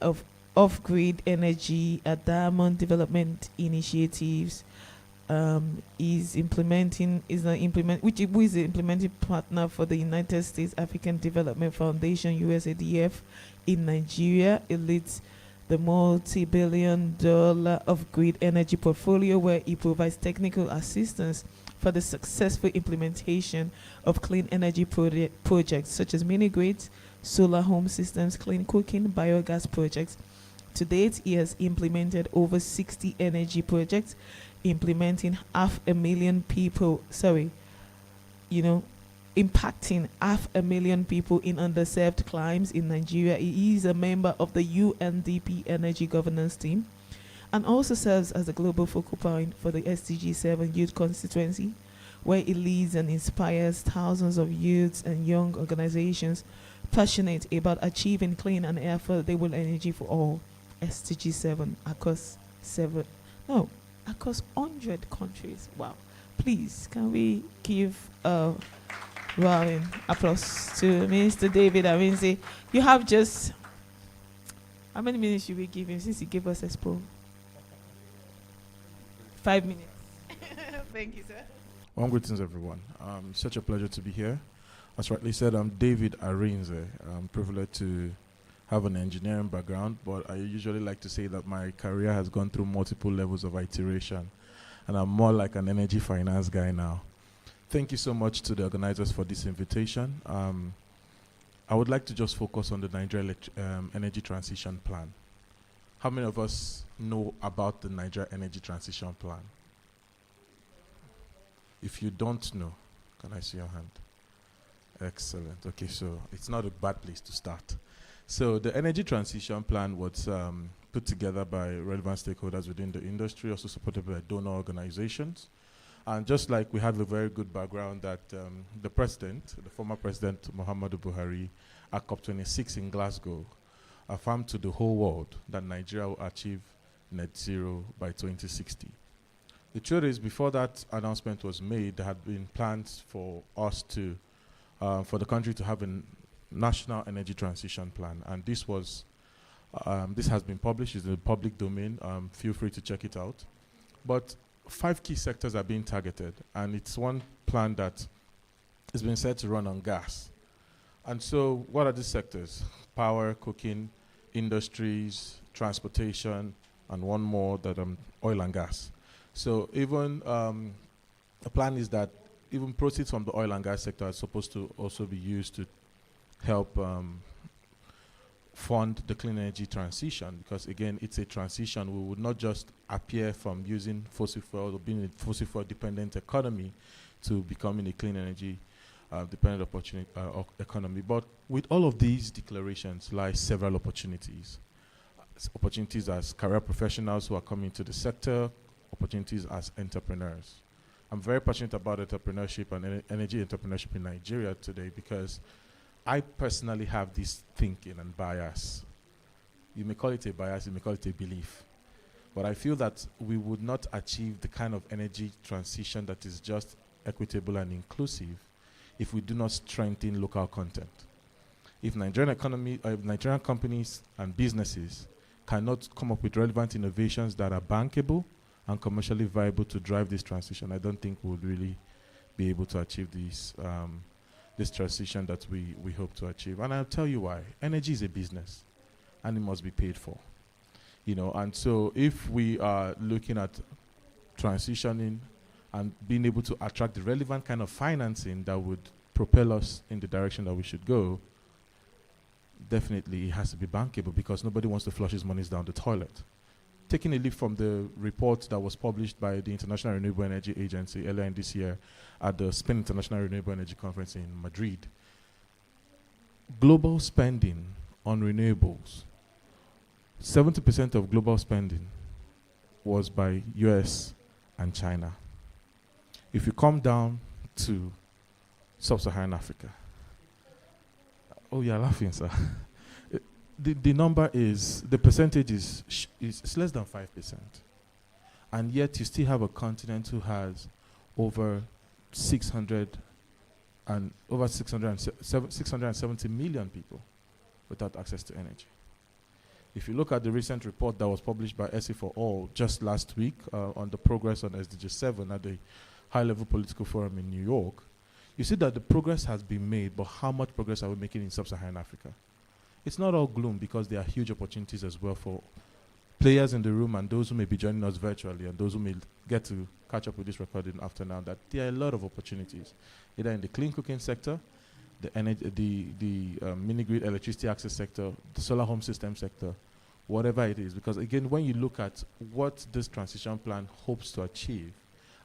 of off-grid energy at Diamond Development Initiatives who is the implementing partner for the United States African Development Foundation USADF in Nigeria. It leads the multi-billion-dollar off-grid energy portfolio, where it provides technical assistance for the successful implementation of clean energy projects such as mini grids, solar home systems, clean cooking, biogas projects. To date, he has implemented over 60 energy projects, implementing impacting 500,000 people in underserved climes in Nigeria. He is a member of the UNDP Energy Governance Team and also serves as the global focal point for the SDG 7 Youth Constituency, where he leads and inspires thousands of youths and young organizations passionate about achieving clean and affordable energy for all. SDG 7 across 100 countries. Wow. Please, can we give a roaring applause to Minister David Arinze? You have just, how many minutes should we give him since he gave us expo? 5 minutes. Thank you, sir. Well, greetings, everyone. Such a pleasure to be here. As rightly said, I'm David Arinze. I'm privileged to have an engineering background, but I usually like to say that my career has gone through multiple levels of iteration, and I'm more like an energy finance guy now. Thank you so much to the organizers for this invitation. I would like to just focus on the Nigeria Energy Transition Plan. How many of us know about the Nigeria Energy Transition Plan? If you don't know, can I see your hand? Excellent. Okay, so it's not a bad place to start. So the Energy Transition Plan was put together by relevant stakeholders within the industry, also supported by donor organizations. And just like we have a very good background that the former president, Muhammadu Buhari, at COP26 in Glasgow, affirmed to the whole world that Nigeria will achieve net zero by 2060. The truth is, before that announcement was made, there had been plans for us to, for the country to have a national energy transition plan, and this has been published. It's in the public domain. Feel free to check it out. But 5 key sectors are being targeted, and it's one plan that is being said to run on gas. And so, what are these sectors? Power, cooking, industries, transportation, and one more that oil and gas. So even the plan is that even proceeds from the oil and gas sector are supposed to also be used to help fund the clean energy transition, because again, it's a transition. We would not just appear from using fossil fuel or being a fossil fuel dependent economy to becoming a clean energy dependent economy. But with all of these declarations lie several opportunities. Opportunities as career professionals who are coming to the sector, opportunities as entrepreneurs. I'm very passionate about entrepreneurship and energy entrepreneurship in Nigeria today, because I personally have this thinking and bias. You may call it a bias, you may call it a belief. But I feel that we would not achieve the kind of energy transition that is just equitable and inclusive if we do not strengthen local content. If Nigerian companies and businesses cannot come up with relevant innovations that are bankable and commercially viable to drive this transition, I don't think we'll really be able to achieve this transition that we hope to achieve. And I'll tell you why. Energy is a business, and it must be paid for. And so if we are looking at transitioning and being able to attract the relevant kind of financing that would propel us in the direction that we should go, definitely it has to be bankable, because nobody wants to flush his monies down the toilet. Taking a leaf from the report that was published by the International Renewable Energy Agency earlier in this year at the Spain International Renewable Energy Conference in Madrid, global spending on renewables, 70% of global spending was by US and China. If you come down to sub-Saharan Africa, oh, you're laughing, sir. The number is, the percentage is less than 5%. And yet you still have a continent who has over 670 million people without access to energy. If you look at the recent report that was published by SE for All just last week on the progress on SDG 7 at the high-level political forum in New York, you see that the progress has been made, but how much progress are we making in sub-Saharan Africa? It's not all gloom, because there are huge opportunities as well for players in the room and those who may be joining us virtually and those who may get to catch up with this recording after now, that there are a lot of opportunities, either in the clean cooking sector, the energy, the mini-grid electricity access sector, the solar home system sector, whatever it is. Because again, when you look at what this transition plan hopes to achieve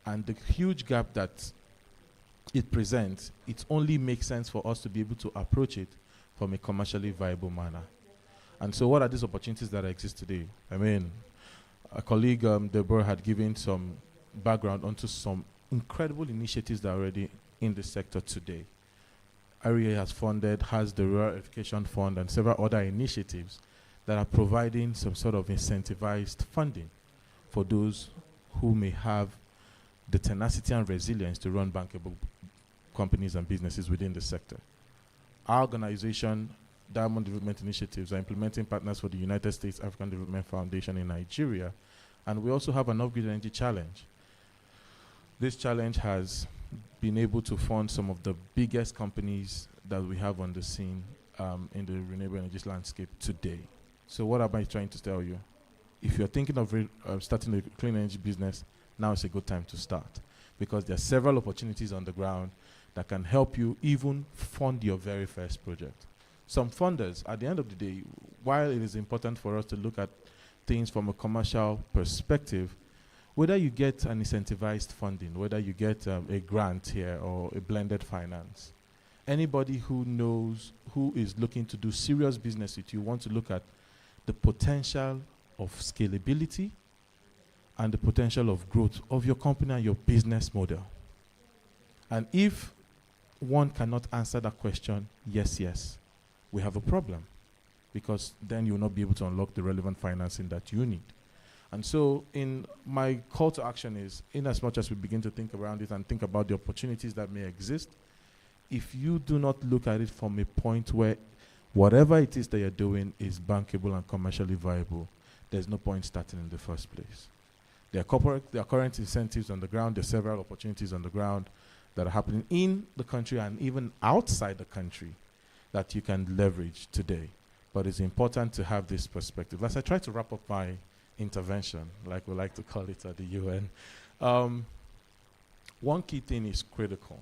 and the huge gap that it presents, it only makes sense for us to be able to approach it from a commercially viable manner. And so what are these opportunities that exist today? I mean, a colleague, Deborah, had given some background onto some incredible initiatives that are already in the sector today. REA has the Rural Education Fund and several other initiatives that are providing some sort of incentivized funding for those who may have the tenacity and resilience to run bankable companies and businesses within the sector. Our organization, Diamond Development Initiatives, are implementing partners for the United States African Development Foundation in Nigeria, and we also have an Off-Grid Energy Challenge. This challenge has been able to fund some of the biggest companies that we have on the scene in the renewable energy landscape today. So what am I trying to tell you? If you're thinking of starting a clean energy business, now is a good time to start, because there are several opportunities on the ground that can help you even fund your very first project. Some funders, at the end of the day, while it is important for us to look at things from a commercial perspective, whether you get an incentivized funding, whether you get a grant here or a blended finance, anybody who knows, who is looking to do serious business with you, want to look at the potential of scalability and the potential of growth of your company and your business model. And if one cannot answer that question, yes, we have a problem, because then you will not be able to unlock the relevant financing that you need. And so in my call to action is, in as much as we begin to think around it and think about the opportunities that may exist, if you do not look at it from a point where whatever it is that you're doing is bankable and commercially viable, there's no point starting in the first place. There are current incentives on the ground. There are several opportunities on the ground that are happening in the country and even outside the country that you can leverage today. But it's important to have this perspective. As I try to wrap up my intervention, like we like to call it at the UN, one key thing is critical.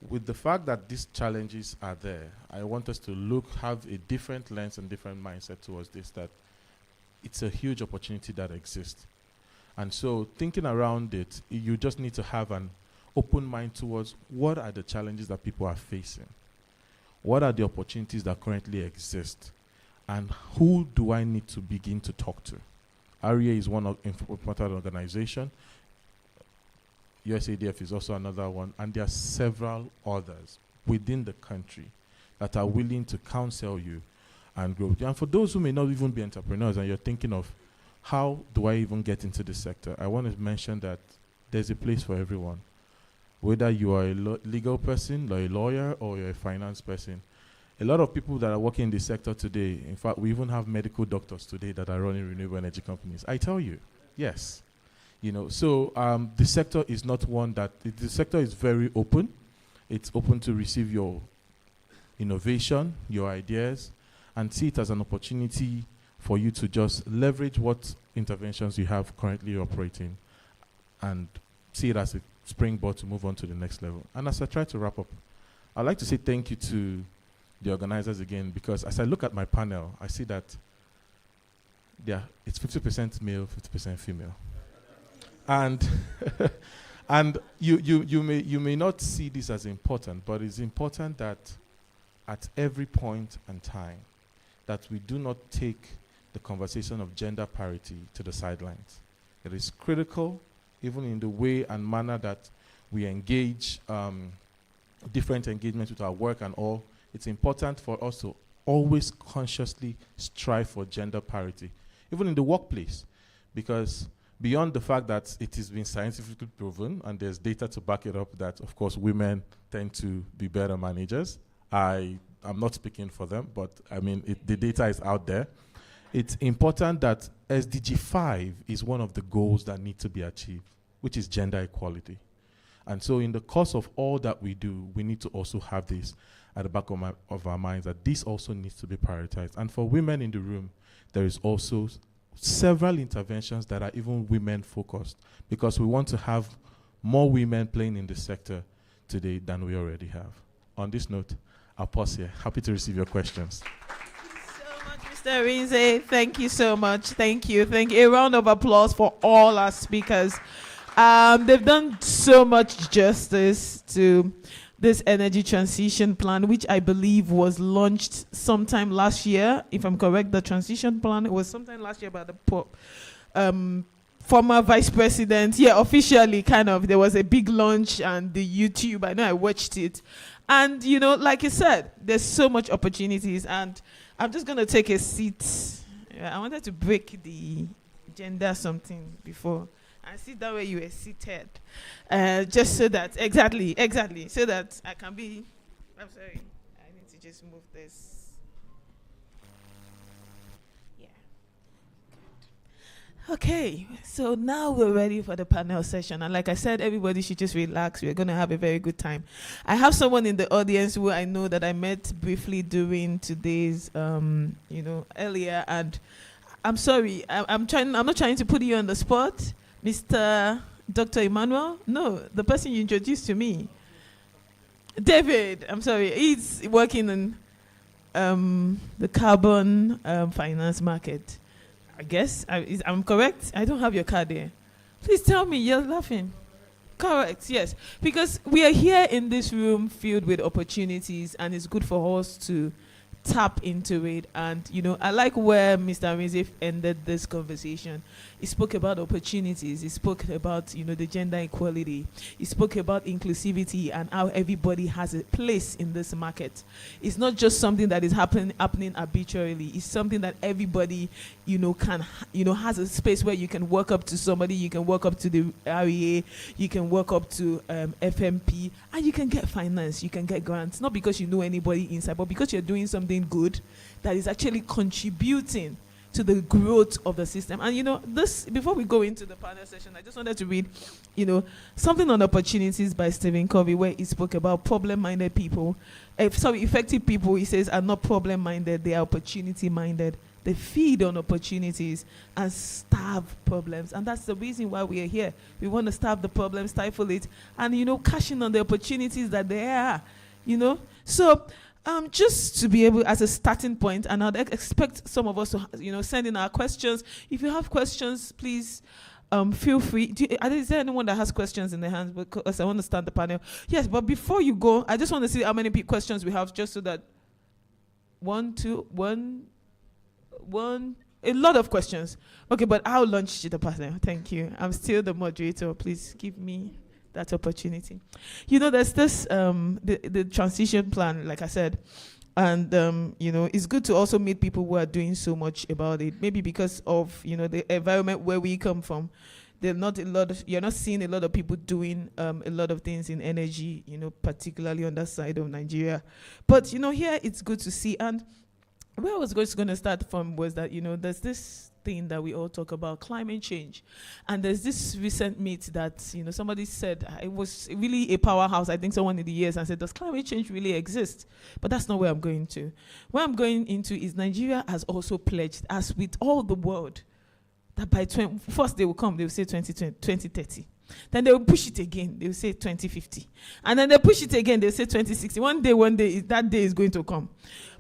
With the fact that these challenges are there, I want us to have a different lens and different mindset towards this, that it's a huge opportunity that exists. And so thinking around it, you just need to have an open mind towards what are the challenges that people are facing? What are the opportunities that currently exist? And who do I need to begin to talk to? REA is one important organization. USADF is also another one. And there are several others within the country that are willing to counsel you and grow. And for those who may not even be entrepreneurs and you're thinking of, how do I even get into this sector? I want to mention that there's a place for everyone. Whether you are a legal person, or a lawyer, or you're a finance person. A lot of people that are working in this sector today, in fact, we even have medical doctors today that are running renewable energy companies. I tell you, yes. So the sector is not one that, the sector is very open. It's open to receive your innovation, your ideas, and see it as an opportunity for you to just leverage what interventions you have currently operating and see it as a springboard to move on to the next level. And as I try to wrap up, I'd like to say thank you to the organizers again, because as I look at my panel, I see that it's 50% male, 50% female. And and you may not see this as important, but it's important that at every point and time that we do not take the conversation of gender parity to the sidelines. It is critical, even in the way and manner that we engage different engagements with our work and all. It's important for us to always consciously strive for gender parity, even in the workplace, because beyond the fact that it has been scientifically proven, and there's data to back it up, that, of course, women tend to be better managers. I'm not speaking for them, but, I mean, the data is out there. it's important that SDG 5 is one of the goals that need to be achieved, which is gender equality. And so in the course of all that we do, we need to also have this at the back of our minds, that this also needs to be prioritized. And for women in the room, there is also several interventions that are even women-focused, because we want to have more women playing in the sector today than we already have. On this note, I'll pause here. Happy to receive your questions. Mr. Rinze, thank you so much. Thank you. Thank you. A round of applause for all our speakers. They've done so much justice to this energy transition plan, which I believe was launched sometime last year. If I'm correct, the transition plan, it was sometime last year by the former vice president. Yeah, officially, kind of. There was a big launch and the YouTube. I know I watched it. And, you know, like you said, there's so much opportunities. And I'm just going to take a seat. I wanted to break the gender something before. And sit down where you were seated. Just so that, exactly, so that I can be, I'm sorry, I need to just move this. Yeah. Good. Okay, so now we're ready for the panel session. And like I said, everybody should just relax. We're going to have a very good time. I have someone in the audience who I know that I met briefly during today's, earlier. And I'm sorry, I'm not trying to put you on the spot. Mr. Dr. Emmanuel? No, the person you introduced to me. David, I'm sorry. He's working in the carbon finance market. I guess. I'm correct? I don't have your card there. Please tell me. You're laughing. Correct, yes. Because we are here in this room filled with opportunities, and it's good for us to tap into it. And, you know, I like where Mr. Rinze ended this conversation. He spoke about opportunities. He spoke about, you know, the gender equality. He spoke about inclusivity and how everybody has a place in this market. It's not just something that is happening arbitrarily. It's something that everybody, you know, has a space where you can work up to somebody. You can work up to the REA. You can work up to FMP, and you can get finance. You can get grants. Not because you know anybody inside, but because you're doing something good that is actually contributing to the growth of the system. And, you know, this, before we go into the panel session, I just wanted to read, you know, something on opportunities by Stephen Covey, where he spoke about problem-minded people. Effective people, he says, are not problem-minded, they are opportunity-minded. They feed on opportunities and starve problems. And that's the reason why we are here. We want to starve the problem, stifle it, and, you know, cash in on the opportunities that there are, you know. So, just to be able, as a starting point, and I'd expect some of us to, you know, send in our questions. If you have questions, please feel free. Is there anyone that has questions in their hands? Because I want to start the panel. Yes, but before you go, I just want to see how many questions we have, just so that one, a lot of questions. Okay, but I'll launch the panel. Thank you. I'm still the moderator. Please give me that opportunity. You know, there's this the transition plan, like I said, and you know, it's good to also meet people who are doing so much about it. Maybe because of, you know, the environment where we come from. You're not seeing a lot of people doing a lot of things in energy, you know, particularly on that side of Nigeria. But, you know, here it's good to see. And where I was going to start from was that, you know, there's this thing that we all talk about, climate change. And there's this recent meet that, you know, somebody said, it was really a powerhouse, I think someone in the years, and said, does climate change really exist? But that's not where I'm going to. Where I'm going into is Nigeria has also pledged, as with all the world, that by first they will come, they will say 2030. Then they will push it again, they will say 2050. And then they push it again, they will say 2060. One day, that day is going to come.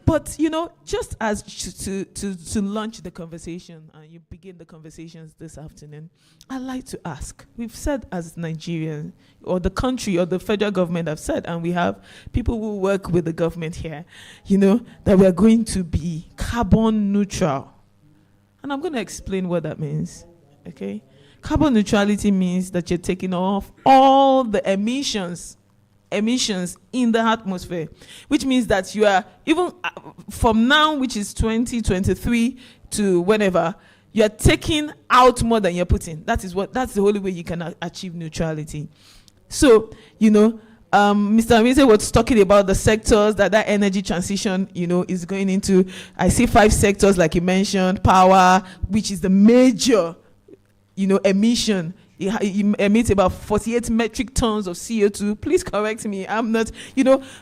But, you know, just as to launch the conversation, and you begin the conversations this afternoon, I'd like to ask, we've said as Nigerians, or the country or the federal government have said, and we have people who work with the government here, you know, that we're going to be carbon neutral. And I'm going to explain what that means, okay? Carbon neutrality means that you're taking off all the emissions in the atmosphere, which means that you are, even from now, which is 2023 to whenever, you're taking out more than you're putting. That's the only way you can achieve neutrality. So, you know, Mr. Amize was talking about the sectors that energy transition, is going into. I see 5 sectors, like you mentioned: power, which is the major, emission. It emits about 48 metric tons of CO2. Please correct me. I'm not,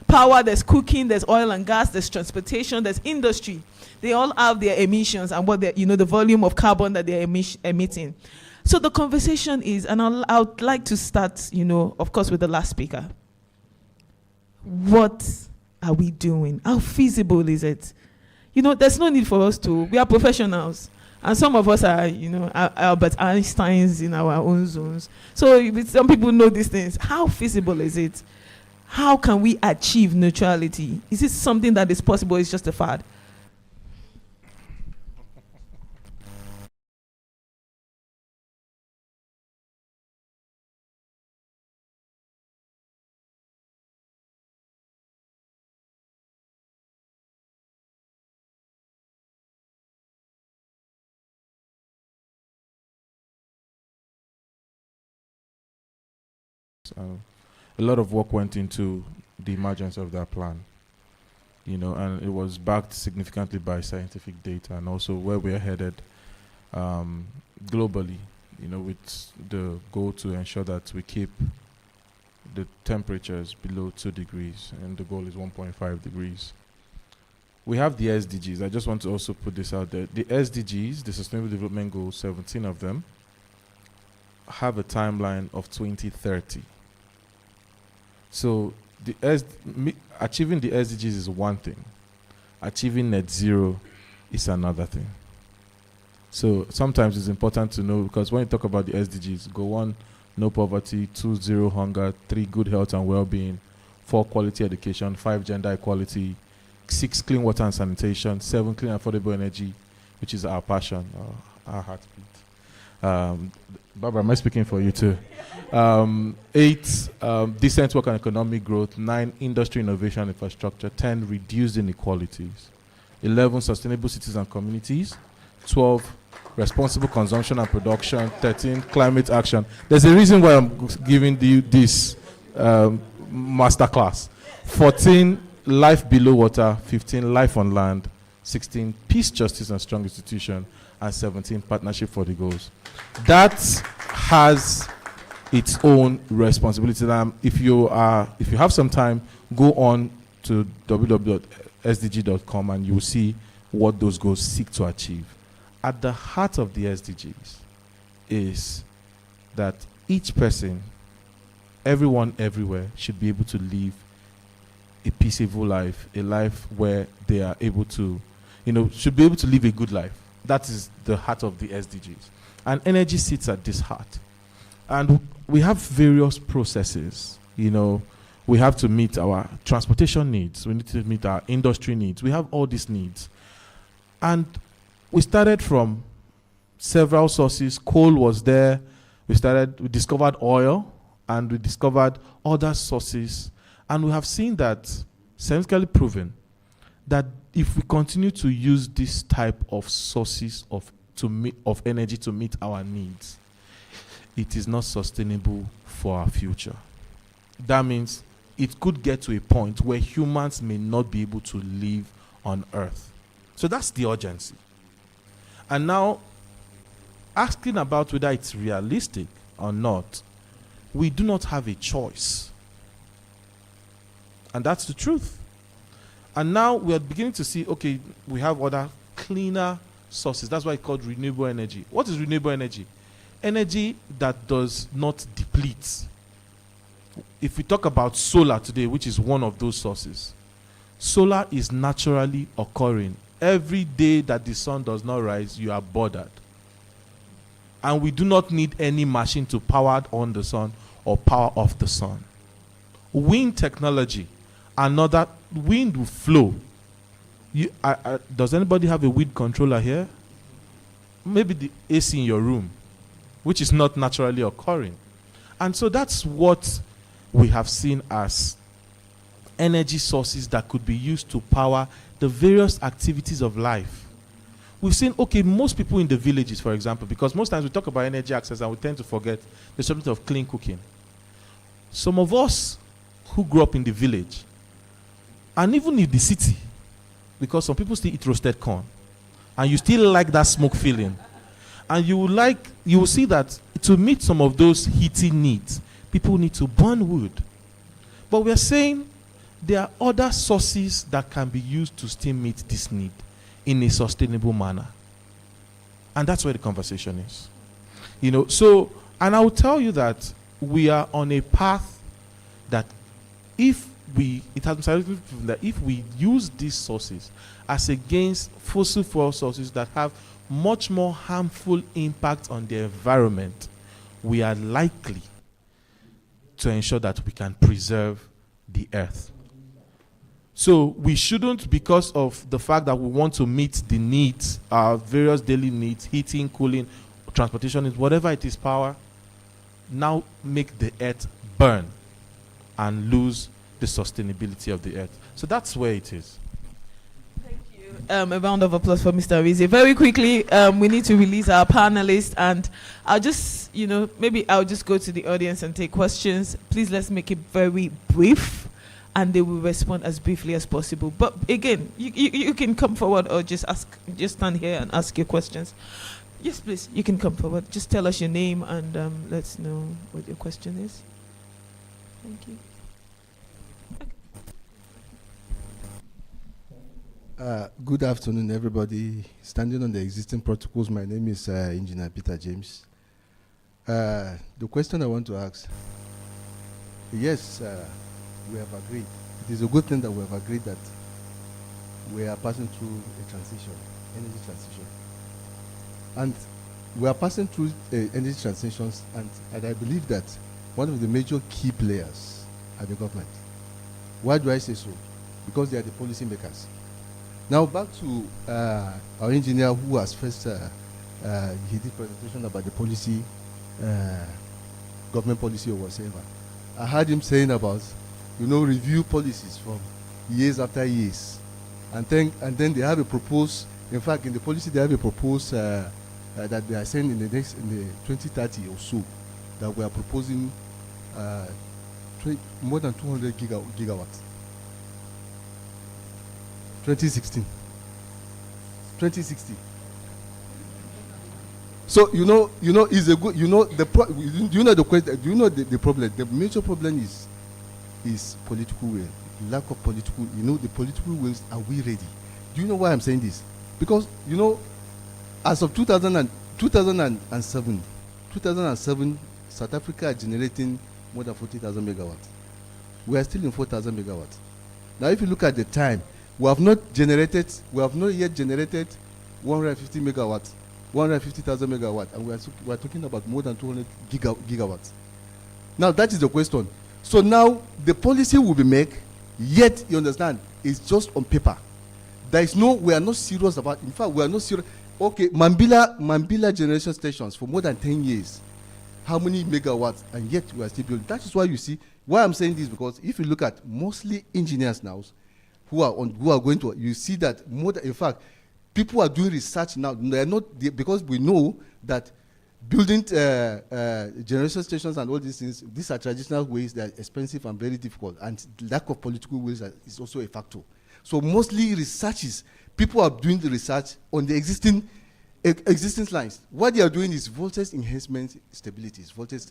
power, there's cooking, there's oil and gas, there's transportation, there's industry. They all have their emissions and what they, the volume of carbon that they're emitting. So the conversation is, and I'd like to start, of course, with the last speaker. What are we doing? How feasible is it? There's no need for us we are professionals. And some of us are, Albert Einsteins in our own zones. So some people know these things. How feasible is it? How can we achieve neutrality? Is it something that is possible? It's just a fad? A lot of work went into the emergence of that plan, and it was backed significantly by scientific data and also where we're headed globally, with the goal to ensure that we keep the temperatures below 2 degrees, and the goal is 1.5 degrees. We have the SDGs. I just want to also put this out there. The SDGs, the Sustainable Development Goals, 17 of them, have a timeline of 2030. So achieving the SDGs is one thing. Achieving net zero is another thing. So sometimes it's important to know, because when you talk about the SDGs, go 1, no poverty; 2, zero hunger; 3, good health and well-being; 4, quality education; 5, gender equality; 6, clean water and sanitation; 7, clean and affordable energy, which is our passion, our heartbeat. Barbara, am I speaking for you too? 8, decent work and economic growth; 9, industry, innovation, infrastructure; 10, reduced inequalities; 11, sustainable cities and communities; 12, responsible consumption and production; 13, climate action. There's a reason why I'm giving you this masterclass. 14, life below water; 15, life on land; 16, peace, justice, and strong institution; and 17, partnership for the goals. That has its own responsibility. If you have some time, go on to www.sdg.com and you will see what those goals seek to achieve. At the heart of the SDGs is that each person, everyone, everywhere, should be able to live a peaceful life, a life where they are able to, should be able to live a good life. That is the heart of the SDGs. And energy sits at this heart. And we have various processes. We have to meet our transportation needs. We need to meet our industry needs. We have all these needs. And we started from several sources. Coal was there. We discovered oil, and we discovered other sources. And we have seen that, scientifically proven, that if we continue to use this type of sources of energy to meet our needs, it is not sustainable for our future. That means it could get to a point where humans may not be able to live on Earth. So that's the urgency. And now, asking about whether it's realistic or not, we do not have a choice. And that's the truth. And now we are beginning to see, okay, we have other cleaner sources. That's why it's called renewable energy. What is renewable energy? Energy that does not deplete. If we talk about solar today, which is one of those sources, solar is naturally occurring. Every day that the sun does not rise, you are bothered. And we do not need any machine to power on the sun or power off the sun. Wind technology, another, wind will flow. Does anybody have a wind controller here? Maybe the AC in your room, which is not naturally occurring. And so that's what we have seen as energy sources that could be used to power the various activities of life. We've seen, okay, most people in the villages, for example, because most times we talk about energy access and we tend to forget the subject of clean cooking. Some of us who grew up in the village, and even in the city, because some people still eat roasted corn, and you still like that smoke feeling, and you will see that to meet some of those heating needs, people need to burn wood. But we are saying there are other sources that can be used to still meet this need in a sustainable manner. And that's where the conversation is. So, and I will tell you that we are on a path that it has been scientifically proven that if we use these sources as against fossil fuel sources that have much more harmful impact on the environment, we are likely to ensure that we can preserve the earth. So we shouldn't, because of the fact that we want to meet the needs, our various daily needs, heating, cooling, transportation, whatever it is, power, now make the earth burn and lose the sustainability of the earth. So that's where it is. Thank you. A round of applause for Mr. Arize. Very quickly, we need to release our panelists, and I'll just, maybe I'll just go to the audience and take questions. Please, let's make it very brief, and they will respond as briefly as possible. But again, you can come forward or just stand here and ask your questions. Yes, please, you can come forward. Just tell us your name and let's know what your question is. Thank you. Good afternoon, everybody. Standing on the existing protocols, my name is Engineer Peter James. The question I want to ask, yes, we have agreed. It is a good thing that we have agreed that we are passing through a transition, energy transition. And we are passing through energy transitions, and I believe that one of the major key players are the government. Why do I say so? Because they are the policy makers. Now back to our engineer who has first, he did presentation about the policy, government policy or whatever. I heard him saying about, review policies from years after years. And then they have a proposed, in fact, in the policy they have a proposed that they are saying in the 2030 or so, that we are proposing more than 200 gigawatts. 2016. 2060. So is a good. The problem? The major problem is political will, lack of political. The political wills. Are we ready? Do you know why I'm saying this? Because as of 2007, South Africa is generating more than 40,000 megawatts. We are still in 4,000 megawatts. Now, if you look at the time, we have not yet generated 150 megawatts, 150,000 megawatts, and we are talking about more than 200 gigawatts. Now, that is the question. So now, the policy will be made, yet, you understand, it's just on paper. We are not serious about, in fact, we are not serious. Okay, Mambila generation stations for more than 10 years. How many megawatts? And yet, we are still building. That is why you see, why I'm saying this, because if you look at mostly engineers now, who are going to, you see that in fact, people are doing research now. They are not, because we know that building generation stations and all these things, these are traditional ways that are expensive and very difficult, and lack of political will is also a factor. So mostly people are doing the research on the existing lines. What they are doing is voltage enhancement stabilities, voltage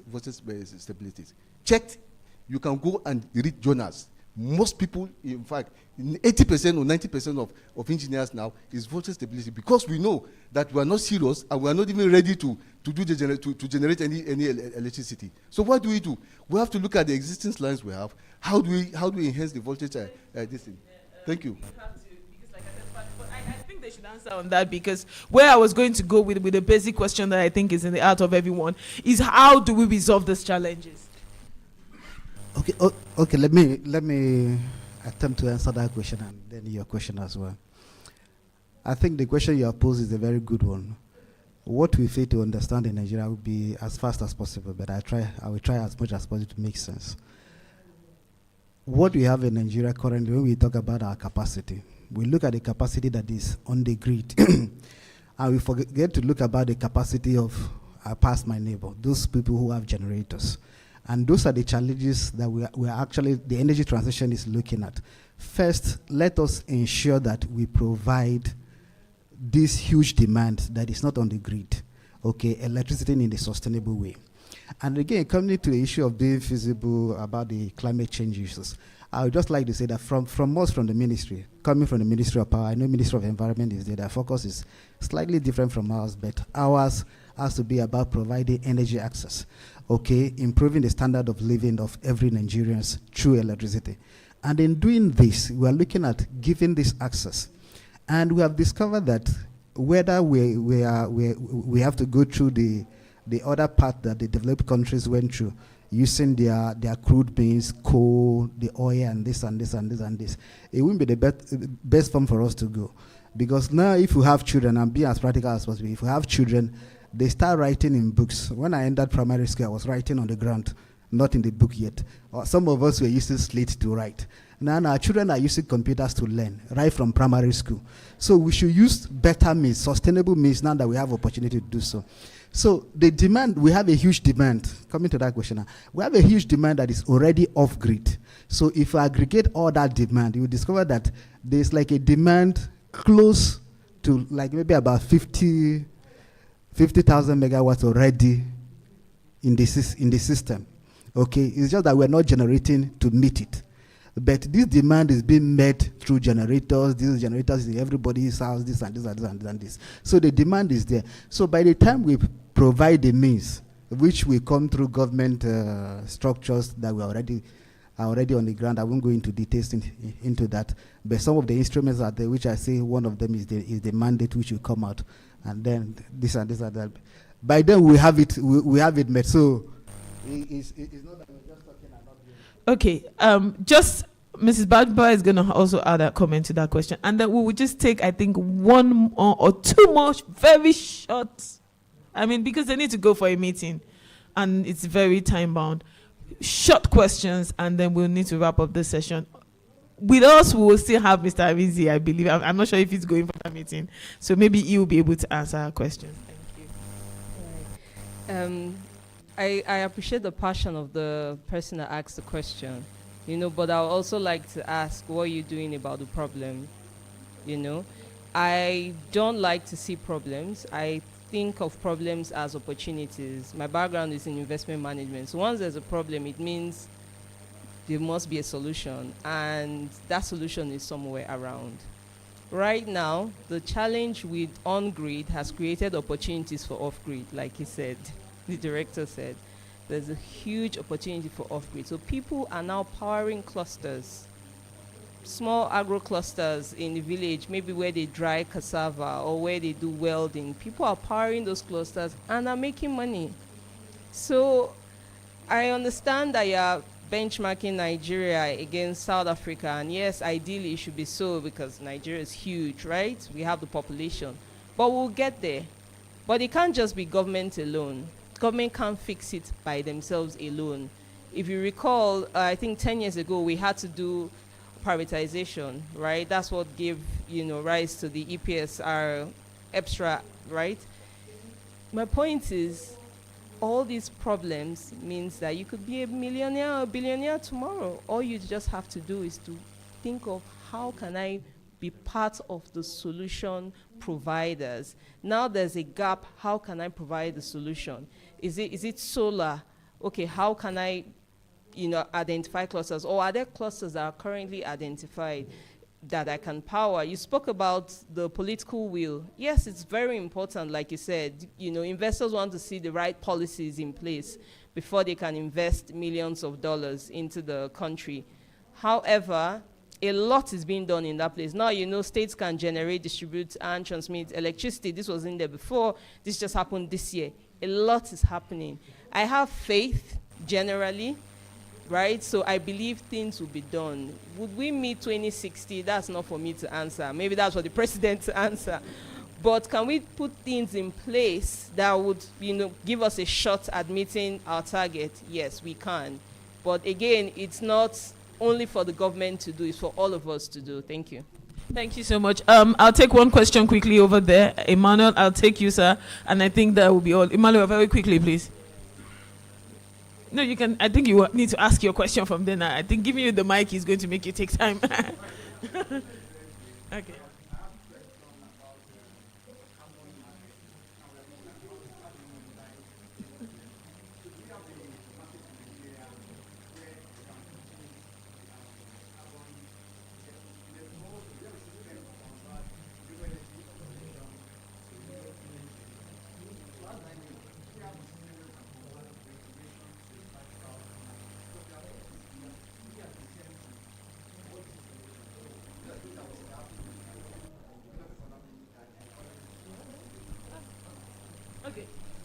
stabilities. Checked, you can go and read journals. Most people, in fact, 80% or 90% of engineers now is voltage stability, because we know that we are not serious and we are not even ready to generate any electricity. So what do? We have to look at the existing lines we have. How do we enhance the voltage? This thing. Thank you. I think they should answer on that, because where I was going to go with the basic question that I think is in the heart of everyone is, how do we resolve these challenges? Okay. Let me attempt to answer that question and then your question as well. I think the question you have posed is a very good one. What we fail to understand in Nigeria will be as fast as possible, but I will try as much as possible to make sense. What we have in Nigeria currently, when we talk about our capacity, we look at the capacity that is on the grid, and we forget to look about the capacity of our past my neighbor, those people who have generators. And those are the challenges that we are actually, the energy transition is looking at. First, let us ensure that we provide this huge demand that is not on the grid, okay, electricity in a sustainable way. And again, coming to the issue of being feasible about the climate change issues, I would just like to say that from us, from the ministry, coming from the Ministry of Power, I know Ministry of Environment is there, their focus is slightly different from ours, but ours has to be about providing energy access, okay, improving the standard of living of every Nigerians through electricity. And in doing this, we are looking at giving this access. And we have discovered that whether we have to go through the other path that the developed countries went through, using their crude beans, coal, the oil, and this and this and this and this, it wouldn't be the best form for us to go. Because now if you have children, and be as practical as possible, if you have children, they start writing in books. When I entered primary school, I was writing on the ground, not in the book yet. Some of us were using slate to write. Now our children are using computers to learn, right from primary school. So we should use better means, sustainable means, now that we have opportunity to do so. So the demand, we have a huge demand. Coming to that question now, we have a huge demand that is already off-grid. So if you aggregate all that demand, you will discover that there's like a demand close to like maybe about 50,000 megawatts already in the system. Okay, it's just that we're not generating to meet it. But this demand is being met through generators. These generators in everybody's house, this and this and this and this. So the demand is there. So by the time we provide the means, which will come through government structures that are already on the ground, I won't go into details into that. But some of the instruments are there, which I say one of them is the mandate which will come out, and then this and this and that. By then we have it. We have it met. So it's not that we're just talking and not doing it. Okay, just Mrs. Badba is going to also add a comment to that question. And then we will just take, I think, one or two more very short, I mean, because they need to go for a meeting and it's very time bound. Short questions, and then we'll need to wrap up this session. With us, we will still have Mr. Avizi, I believe. I'm not sure if he's going for that meeting. So maybe he will be able to answer our questions. Thank you. I appreciate the passion of the person that asked the question, but I would also like to ask, what are you doing about the problem? I don't like to see problems. I think of problems as opportunities. My background is in investment management. So once there's a problem, it means there must be a solution, and that solution is somewhere around. Right now, the challenge with on-grid has created opportunities for off-grid, like he said. The director said, there's a huge opportunity for off-grid. So people are now powering clusters, small agro clusters in the village, maybe where they dry cassava or where they do welding. People are powering those clusters and are making money. So I understand that you're benchmarking Nigeria against South Africa, and yes, ideally it should be so because Nigeria is huge, right? We have the population, but we'll get there. But it can't just be government alone. Government can't fix it by themselves alone. If you recall, I think 10 years ago, we had to do privatization, right? That's what gave, rise to the EPSR extra, right? My point is, all these problems means that you could be a millionaire or a billionaire tomorrow. All you just have to do is to think of, how can I be part of the solution providers? Now there's a gap. How can I provide the solution? Is it solar? Okay, how can I identify clusters? Or are there clusters that are currently identified that I can power? You spoke about the political will. Yes, it's very important, like you said. Investors want to see the right policies in place before they can invest millions of dollars into the country. However, a lot is being done in that place. Now, states can generate, distribute, and transmit electricity. This was in there before. This just happened this year. A lot is happening. I have faith, generally, right? So I believe things will be done. Would we meet 2060? That's not for me to answer. Maybe that's for the president to answer. But can we put things in place that would, give us a shot at meeting our target? Yes, we can. But again, it's not only for the government to do, it's for all of us to do. Thank you. Thank you so much. I'll take one question quickly over there. Emmanuel, I'll take you, sir. And I think that will be all. Emmanuel, very quickly, please. No, you can. I think you need to ask your question from then. I think giving you the mic is going to make you take time. Okay.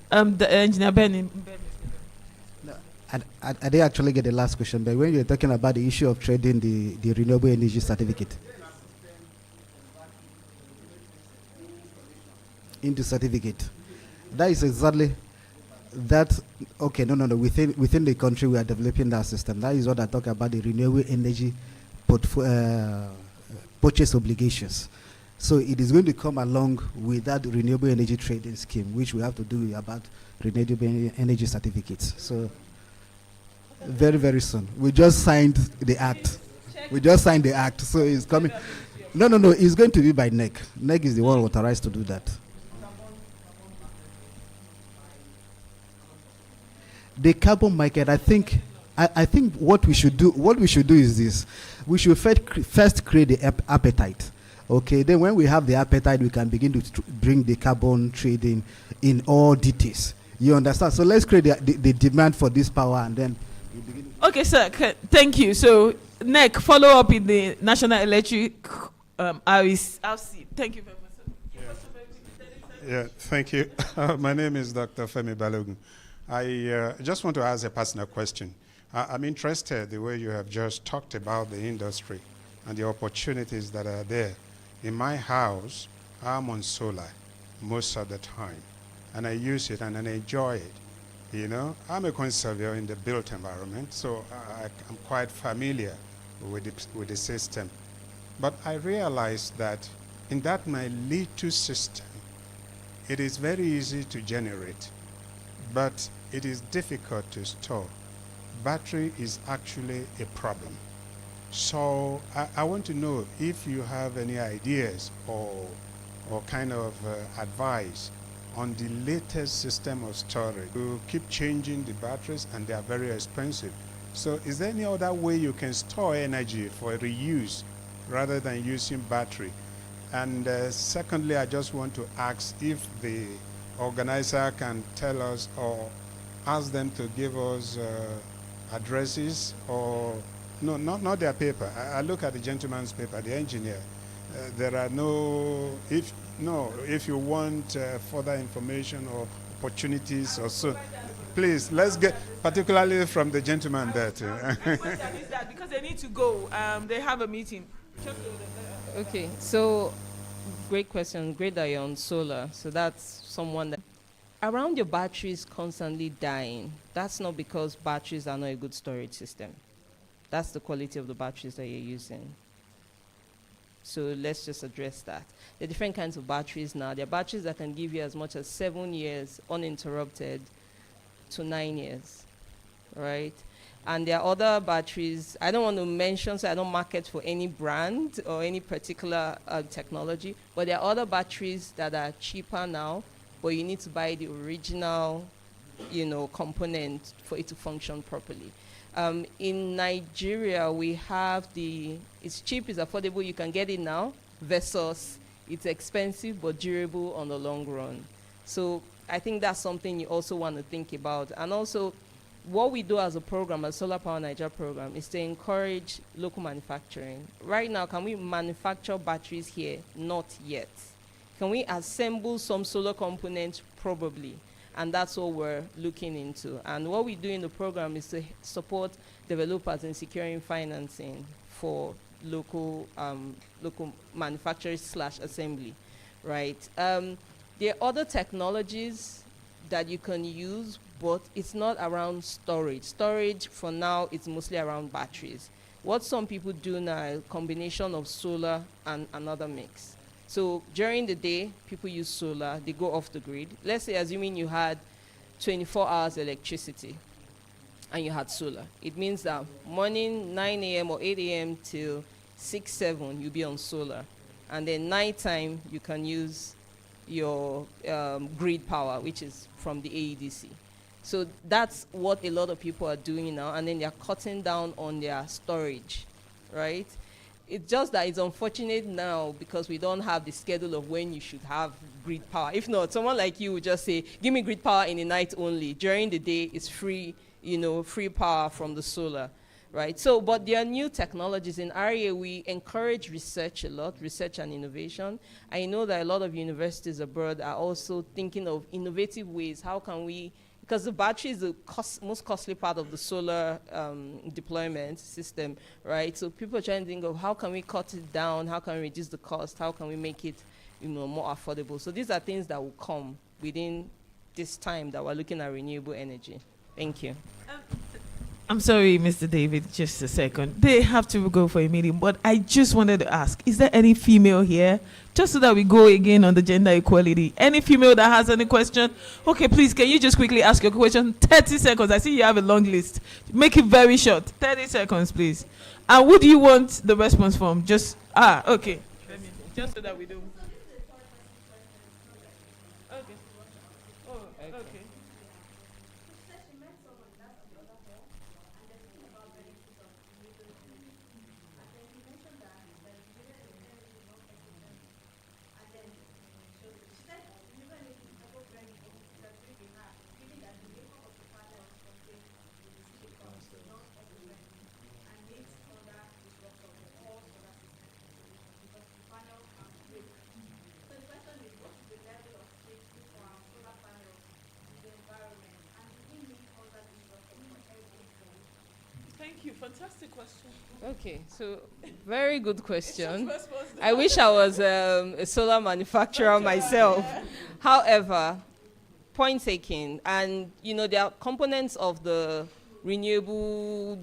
The engineer Ben. No, I didn't actually get the last question, but when you're talking about the issue of trading the renewable energy certificate into certificate, that is exactly that. Okay, no. Within the country, we are developing that system. That is what I talk about, the renewable energy purchase obligations. So it is going to come along with that renewable energy trading scheme, which we have to do about renewable energy certificates. So very, very soon. We just signed the act. So it's coming. No. It's going to be by NEC. NEC is the one authorized to do that. The carbon market, I think what we should do is this. We should first create the appetite. Okay, then when we have the appetite, we can begin to bring the carbon trading in all details. You understand? So let's create the demand for this power, and then we begin. Okay, sir. Thank you. So, NEC, follow up in the National Electric RC. Thank you very much, sir. Yeah, thank you. My name is Dr. Femi Balogun. I just want to ask a personal question. I'm interested the way you have just talked about the industry and the opportunities that are there. In my house, I'm on solar most of the time, and I use it and I enjoy it. You know, I'm a conservator in the built environment, so I'm quite familiar with the system. But I realized that in that my little system, it is very easy to generate, but it is difficult to store. Battery is actually a problem. So I want to know if you have any ideas or kind of advice on the latest system of storage. You keep changing the batteries and they are very expensive. So is there any other way you can store energy for reuse rather than using battery? And secondly, I just want to ask if the organizer can tell us or ask them to give us addresses or no, not their paper. I look at the gentleman's paper, the engineer. There are if you want further information or opportunities or so, please, let's get, particularly from the gentleman there too. Because they need to go. They have a meeting. Okay, so great question. Great that you're on solar. So that's someone that around your batteries constantly dying. That's not because batteries are not a good storage system. That's the quality of the batteries that you're using. So let's just address that. There are different kinds of batteries now. There are batteries that can give you as much as 7 years uninterrupted to 9 years, right? And there are other batteries, I don't want to mention, so I don't market for any brand or any particular technology, but there are other batteries that are cheaper now, but you need to buy the original, component for it to function properly. In Nigeria, we have it's cheap, it's affordable, you can get it now, versus it's expensive but durable on the long run. So I think that's something you also want to think about. And also, what we do as a program, a Solar Power Nigeria program, is to encourage local manufacturing. Right now, can we manufacture batteries here? Not yet. Can we assemble some solar components? Probably. And that's what we're looking into. And what we do in the program is to support developers in securing financing for local manufacturers / assembly, right? There are other technologies that you can use, but it's not around storage. Storage, for now, it's mostly around batteries. What some people do now is a combination of solar and another mix. So during the day, people use solar, they go off the grid. Let's say, assuming you had 24 hours electricity, and you had solar. It means that morning 9 a.m. or 8 a.m. till 6, 7, you'll be on solar. And then nighttime, you can use your grid power, which is from the AEDC. So that's what a lot of people are doing now, and then they're cutting down on their storage, right? It's just that it's unfortunate now because we don't have the schedule of when you should have grid power. If not, someone like you would just say, give me grid power in the night only. During the day, it's free, free power from the solar, right? So, but there are new technologies. In REA, we encourage research a lot, research and innovation. I know that a lot of universities abroad are also thinking of innovative ways. How can we, because the battery is the most costly part of the solar deployment system, right? So people are trying to think of how can we cut it down, how can we reduce the cost, how can we make it more affordable. So these are things that will come within this time that we're looking at renewable energy. Thank you. I'm sorry, Mr. David, just a second. They have to go for a meeting, but I just wanted to ask, is there any female here? Just so that we go again on the gender equality. Any female that has any question? Okay, please, can you just quickly ask your question? 30 seconds. I see you have a long list. Make it very short. 30 seconds, please. And who do you want the response from? Just, okay. Just so that we do. Okay. Oh, okay. Thank you. Fantastic question. Okay, so very good question. I wish I was a solar manufacturer myself. However, point taken, and there are components of the renewable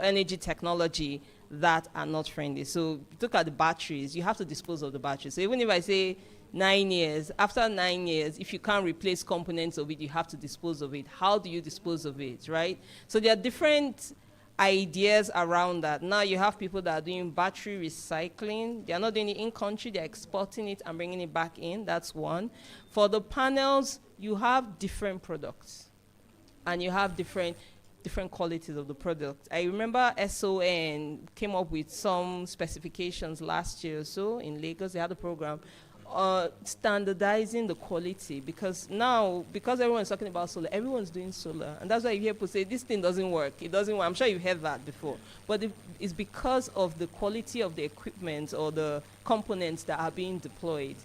energy technology that are not friendly. So look at the batteries. You have to dispose of the batteries. So even if I say 9 years, after 9 years, if you can't replace components of it, you have to dispose of it. How do you dispose of it, right? So there are different ideas around that. Now you have people that are doing battery recycling. They are not doing it in country, they're exporting it and bringing it back in. That's one. For the panels, you have different products and you have different qualities of the product. I remember SON came up with some specifications last year or so in Lagos. They had a program standardizing the quality, because everyone's talking about solar, everyone's doing solar, and that's why you hear people say this thing doesn't work. It doesn't work. I'm sure you've heard that before, but it's because of the quality of the equipment or the components that are being deployed.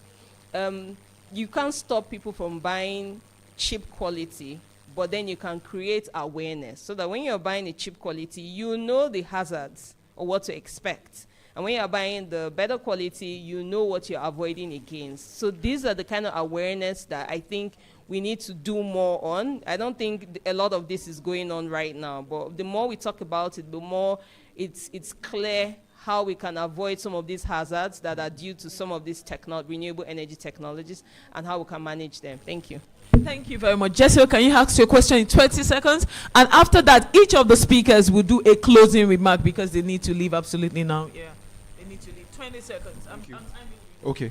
You can't stop people from buying cheap quality, but then you can create awareness so that when you're buying a cheap quality, you know the hazards or what to expect. And when you're buying the better quality, you know what you're avoiding against. So these are the kind of awareness that I think we need to do more on. I don't think a lot of this is going on right now, but the more we talk about it, the more it's clear how we can avoid some of these hazards that are due to some of these renewable energy technologies and how we can manage them. Thank you. Thank you very much. Jessica, can you ask your question in 20 seconds? And after that, each of the speakers will do a closing remark because they need to leave absolutely now. Yeah, they need to leave. 20 seconds. Okay.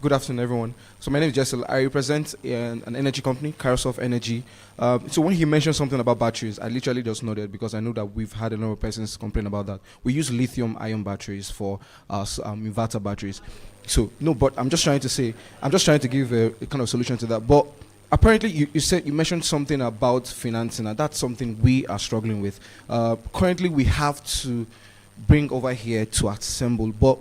Good afternoon, everyone. So my name is Jessel. I represent an energy company, Carousel Energy. So when he mentioned something about batteries, I literally just nodded because I know that we've had a lot of persons complain about that. We use lithium-ion batteries for inverter batteries. So no, but I'm just trying to give a kind of solution to that. But apparently, you mentioned something about financing, and that's something we are struggling with. Currently, we have to bring over here to assemble, but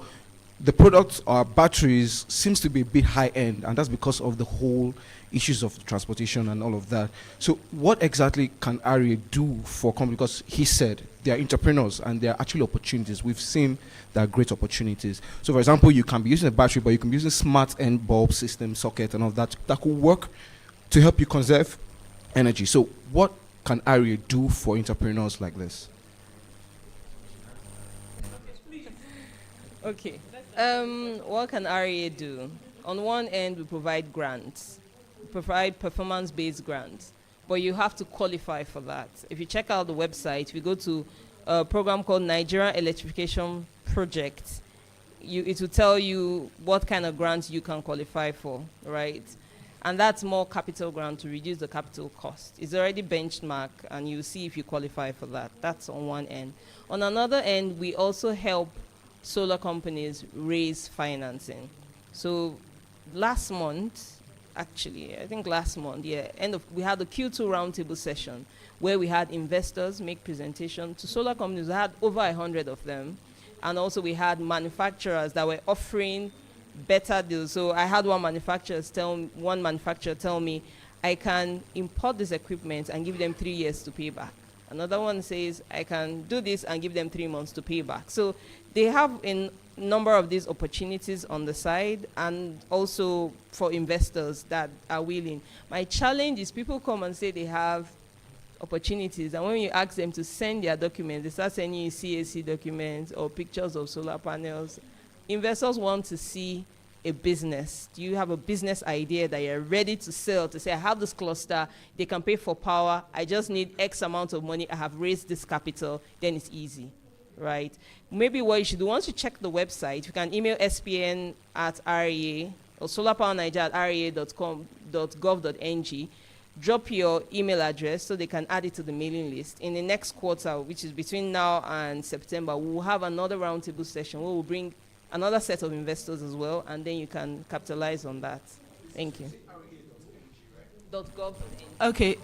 the products, our batteries, seems to be a bit high end, and that's because of the whole issues of transportation and all of that. So what exactly can REA do for companies? Because he said they are entrepreneurs and they are actually opportunities. We've seen there are great opportunities. So for example, you can be using a battery, but you can be using smart end bulb system, socket and all that could work to help you conserve energy. So what can REA do for entrepreneurs like this? Okay. What can REA do? On one end, we provide grants. We provide performance-based grants. but you have to qualify for that. If you check out the website, we go to a program called Nigerian Electrification Project. It will tell you what kind of grants you can qualify for, right? And that's more capital grant to reduce the capital cost. It's already benchmarked, and you see if you qualify for that. That's on one end. On another end, we also help solar companies raise financing. So last month, actually, I think last month, we had the Q2 roundtable session where we had investors make presentations to solar companies. We had over 100 of them. And also we had manufacturers that were offering better deals. So I had one manufacturer tell me, I can import this equipment and give them 3 years to pay back. Another one says, I can do this and give them 3 months to pay back. So they have a number of these opportunities on the side, and also for investors that are willing. My challenge is people come and say they have opportunities, and when you ask them to send their documents, they start sending you CAC documents or pictures of solar panels. Investors want to see a business. Do you have a business idea that you're ready to sell, to say, I have this cluster, they can pay for power, I just need X amount of money, I have raised this capital, then it's easy, right? Maybe what you should do, once you check the website, you can email spn@rea or solarpowernigeria@rea.gov.ng, drop your email address so they can add it to the mailing list. In the next quarter, which is between now and September, we will have another roundtable session where we'll bring another set of investors as well, and then you can capitalize on that. Thank you. Okay,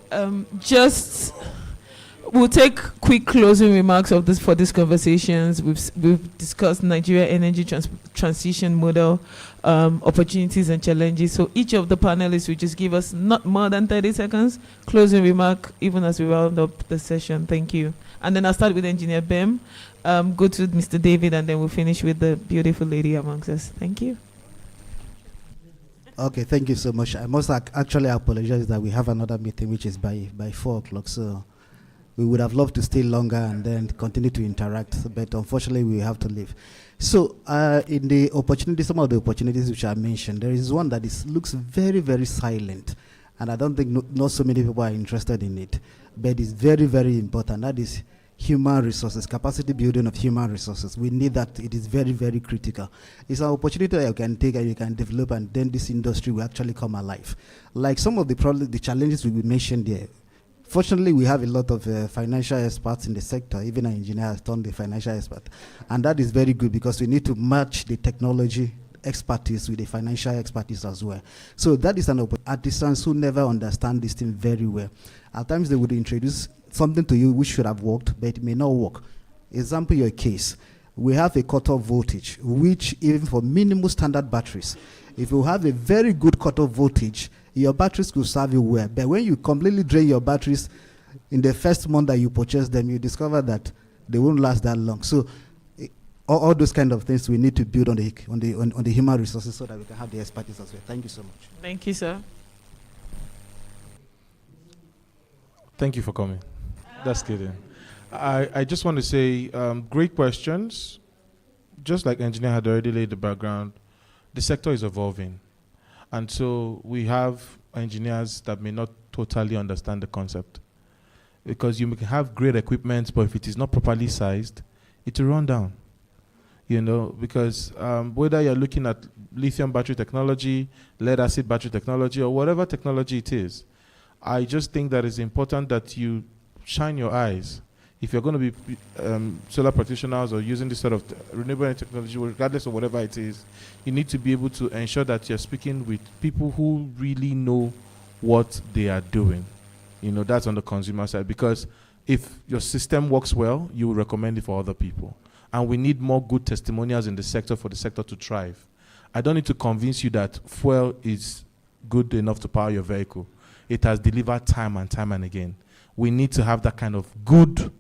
we'll take quick closing remarks of this for these conversations. We've discussed Nigeria energy transition model, opportunities and challenges. So each of the panelists will just give us not more than 30 seconds closing remark, even as we round up the session. Thank you. And then I'll start with Engineer Bem, go to Mr. David, and then we'll finish with the beautiful lady amongst us. Thank you. Okay, thank you so much. I must actually apologize that we have another meeting, which is by 4 o'clock. So we would have loved to stay longer and then continue to interact, but unfortunately we have to leave. So in the opportunities, some of the opportunities which I mentioned, there is one that looks very, very silent, and I don't think not so many people are interested in it, but it's very, very important. That is human resources, capacity building of human resources. We need that. It is very, very critical. It's an opportunity that you can take and you can develop, and then this industry will actually come alive. Like some of the challenges we mentioned there. Fortunately, we have a lot of financial experts in the sector. Even an engineer has turned the financial expert. And that is very good because we need to match the technology expertise with the financial expertise as well. So that is an opportunity. Artisans who never understand this thing very well. At times they would introduce something to you which should have worked, but it may not work. Example, your case. We have a cutoff voltage, which even for minimal standard batteries, if you have a very good cutoff voltage, your batteries could serve you well. But when you completely drain your batteries in the first month that you purchase them, you discover that they won't last that long. So all those kind of things we need to build on the human resources so that we can have the expertise as well. Thank you so much. Thank you, sir. Thank you for coming. That's good. I just want to say, great questions. Just like engineer had already laid the background, the sector is evolving. And so we have engineers that may not totally understand the concept. Because you can have great equipment, but if it is not properly sized, it will run down. You know, because whether you're looking at lithium battery technology, lead acid battery technology, or whatever technology it is, I just think that it's important that you shine your eyes. If you're going to be solar practitioners or using this sort of renewable energy technology, regardless of whatever it is, you need to be able to ensure that you're speaking with people who really know what they are doing. You know, that's on the consumer side. Because if your system works well, you will recommend it for other people. And we need more good testimonials in the sector for the sector to thrive. I don't need to convince you that fuel is good enough to power your vehicle. It has delivered time and time and again. We need to have that kind of good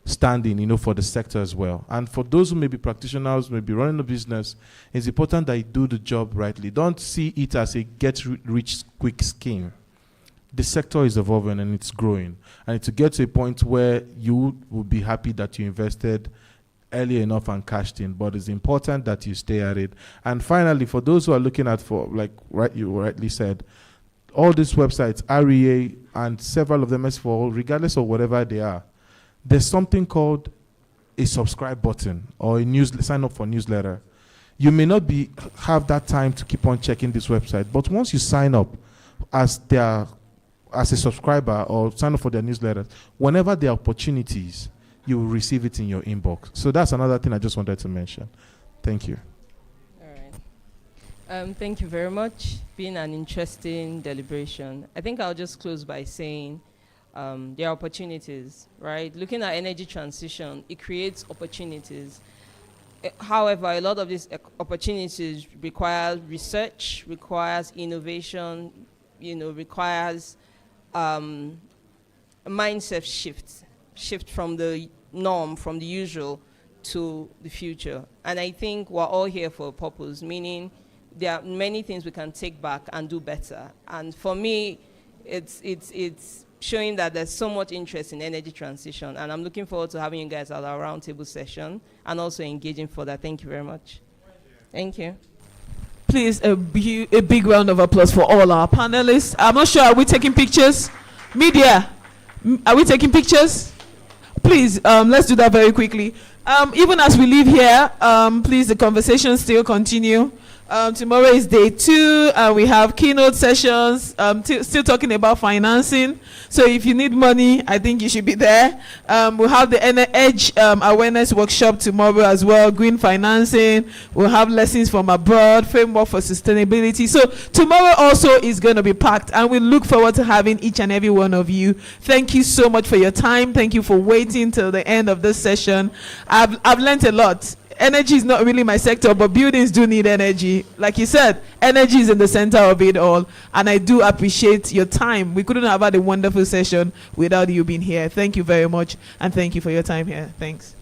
standing, you know, for the sector as well. And for those who may be practitioners, may be running a business, it's important that you do the job rightly. Don't see it as a get-rich-quick scheme. The sector is evolving and it's growing. And to get to a point where you will be happy that you invested early enough and cashed in, but it's important that you stay at it. And finally, for those who are looking at, for like you rightly said, all these websites, REA, and several of them as well, regardless of whatever they are, there's something called a subscribe button or a sign up for newsletter. You may not have that time to keep on checking this website, but once you sign up as a subscriber or sign up for their newsletters, whenever there are opportunities, you will receive it in your inbox. So that's another thing I just wanted to mention. Thank you. All right. Thank you very much. Been an interesting deliberation. I think I'll just close by saying there are opportunities, right? Looking at energy transition, it creates opportunities. However, a lot of these opportunities require research, requires innovation, requires a mindset shift from the norm, from the usual to the future. And I think we're all here for a purpose, meaning there are many things we can take back and do better. And for me, it's showing that there's so much interest in energy transition. And I'm looking forward to having you guys at our roundtable session and also engaging further. Thank you very much. Thank you. Please, a big round of applause for all our panelists. I'm not sure, are we taking pictures? Media, are we taking pictures? Please, let's do that very quickly. Even as we leave here, please, the conversation still continue. Tomorrow is day 2, and we have keynote sessions, still talking about financing. So if you need money, I think you should be there. We'll have the Edge awareness workshop tomorrow as well, green financing. We'll have lessons from abroad, framework for sustainability. So tomorrow also is going to be packed, and we look forward to having each and every one of you. Thank you so much for your time. Thank you for waiting till the end of this session. I've learned a lot. Energy is not really my sector, but buildings do need energy. Like you said, energy is in the center of it all, and I do appreciate your time. We couldn't have had a wonderful session without you being here. Thank you very much, and thank you for your time here. Thanks.